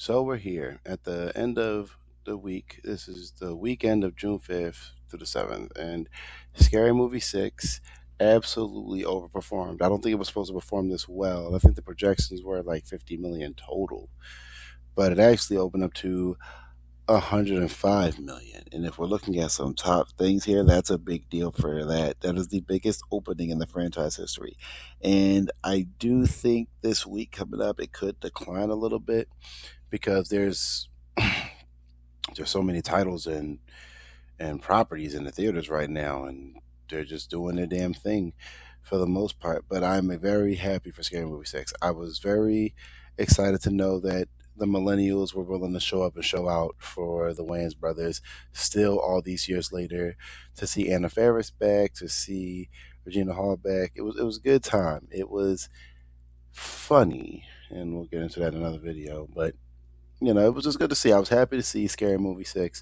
So we're here at the end of the week. This is the weekend of June 5th to the 7th. And Scary Movie 6 absolutely overperformed. I don't think it was supposed to perform this well. I think the projections were like 50 million total. But it actually opened up to 105 million. And if we're looking at some top things here, that's a big deal for that. That is the biggest opening in the franchise history. And I do think this week coming up, it could decline a little bit because there's so many titles and properties in the theaters right now, and they're just doing their damn thing for the most part. But I'm very happy for Scary Movie 6. I was very excited to know that the millennials were willing to show up and show out for the Wayans brothers still all these years later, to see Anna Faris back, to see Regina Hall back. It was a good time. It was funny, and we'll get into that in another video. But it was just good to see. I was happy to see Scary Movie 6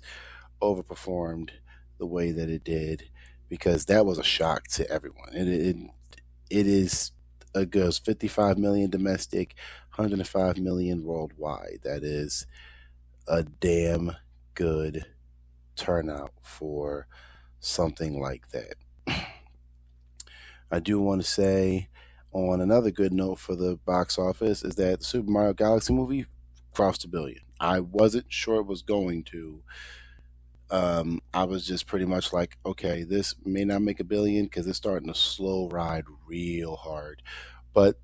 overperformed the way that it did, because that was a shock to everyone. It is a good 55 million domestic, 105 million worldwide. That is a damn good turnout for something like that. I do want to say, on another good note for the box office, is that the Super Mario Galaxy movie crossed a billion. I wasn't sure it was going to. I was just pretty much like, okay, this may not make a billion because it's starting to slow ride real hard, but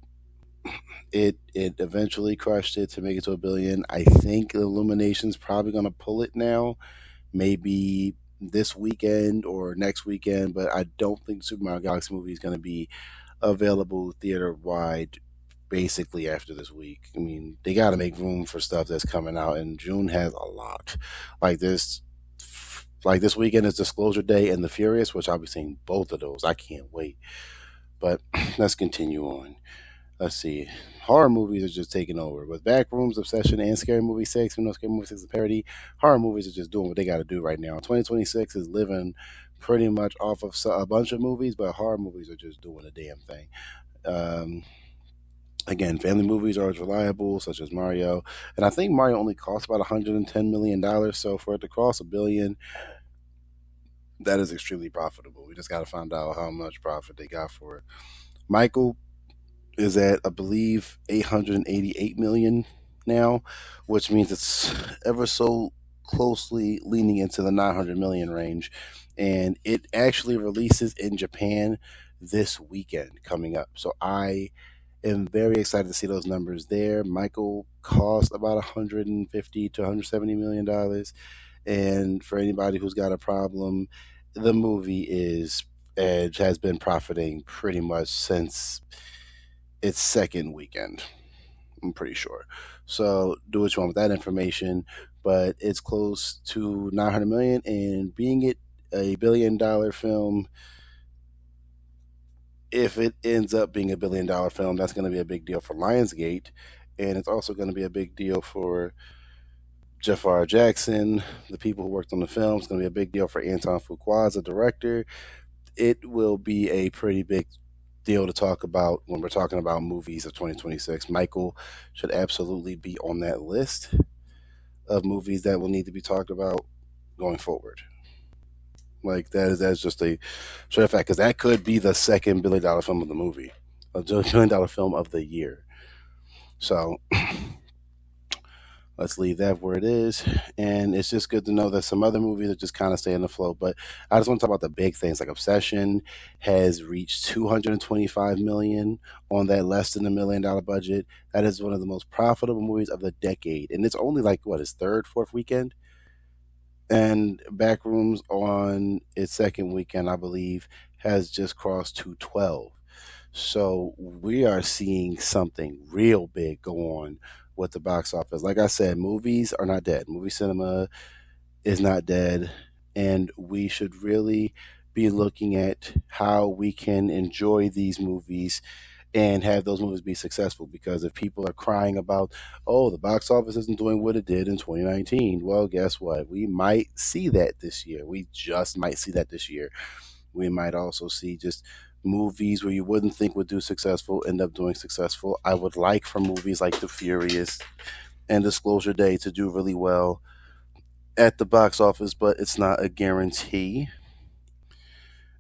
it eventually crushed it to make it to a billion. I think Illumination's probably gonna pull it now, maybe this weekend or next weekend, but I don't think Super Mario Galaxy movie is gonna be available theater wide basically after this week. I mean, they got to make room for stuff that's coming out, and June has a lot. Like this, like this weekend is Disclosure Day and The Furious, which I'll be seeing both of those. I can't wait. But let's continue on. Let's see. Horror movies are just taking over with Backrooms, Obsession, and Scary Movie 6. We know Scary Movie 6 is a parody. Horror movies are just doing what they got to do right now. 2026 is living pretty much off of a bunch of movies, but horror movies are just doing a damn thing. Um, Again, family movies are as reliable, such as Mario, and I think Mario only cost about $110 million. So for it to cross a billion, that is extremely profitable. We just got to find out how much profit they got for it. Michael is at, I believe, 888 million now, which means it's ever so closely leaning into the 900 million range. And it actually releases in Japan this weekend coming up. So I am very excited to see those numbers there. Michael cost about 150 to 170 million dollars, and for anybody who's got a problem, the movie is Edge has been profiting pretty much since its second weekend. I'm pretty sure. So do what you want with that information, but it's close to 900 million, and being it a $1 billion film, if it ends up being $1 billion film, that's going to be a big deal for Lionsgate, and it's also going to be a big deal for Jafar Jackson, the people who worked on the film. It's going to be a big deal for Anton Fuqua as a director. It will be a pretty big deal to talk about when we're talking about movies of 2026. Michael should absolutely be on that list of movies that will need to be talked about going forward. Like that's just a sure fact, because that could be the second $1 billion film of the movie, a $1 billion film of the year. So let's leave that where it is. And it's just good to know that some other movies are just kind of staying afloat. But I just want to talk about the big things. Like Obsession has reached 225 million on that less than $1 million budget. That is one of the most profitable movies of the decade. And it's only like what, its third, fourth weekend? And Backrooms on its second weekend, I believe, has just crossed 212. So we are seeing something real big go on with the box office. Like I said, movies are not dead. Movie cinema is not dead, and we should really be looking at how we can enjoy these movies and have those movies be successful. Because if people are crying about, oh, the box office isn't doing what it did in 2019, well, guess what? We might see that this year. We just might see that this year. We might also see just movies where you wouldn't think would do successful end up doing successful. I would like for movies like The Furious and Disclosure Day to do really well at the box office, but it's not a guarantee.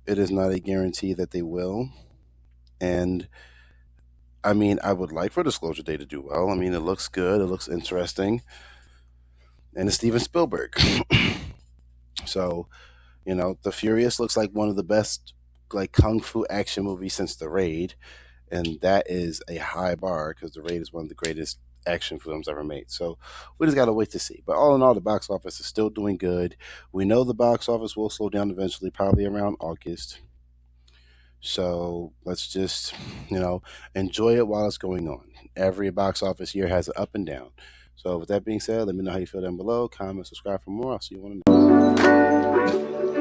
It is not a guarantee that they will. And I mean, I would like for Disclosure Day to do well. I mean, it looks good, it looks interesting, and it's Steven Spielberg. So, The Furious looks like one of the best like kung fu action movies since The Raid, and that is a high bar because The Raid is one of the greatest action films ever made. So we just gotta wait to see. But all in all, the box office is still doing good. We know the box office will slow down eventually, probably around August. So let's just, you know, enjoy it while it's going on. Every box office year has an up and down. So with that being said, let me know how you feel down below. Comment, subscribe for more. I'll see you on the next.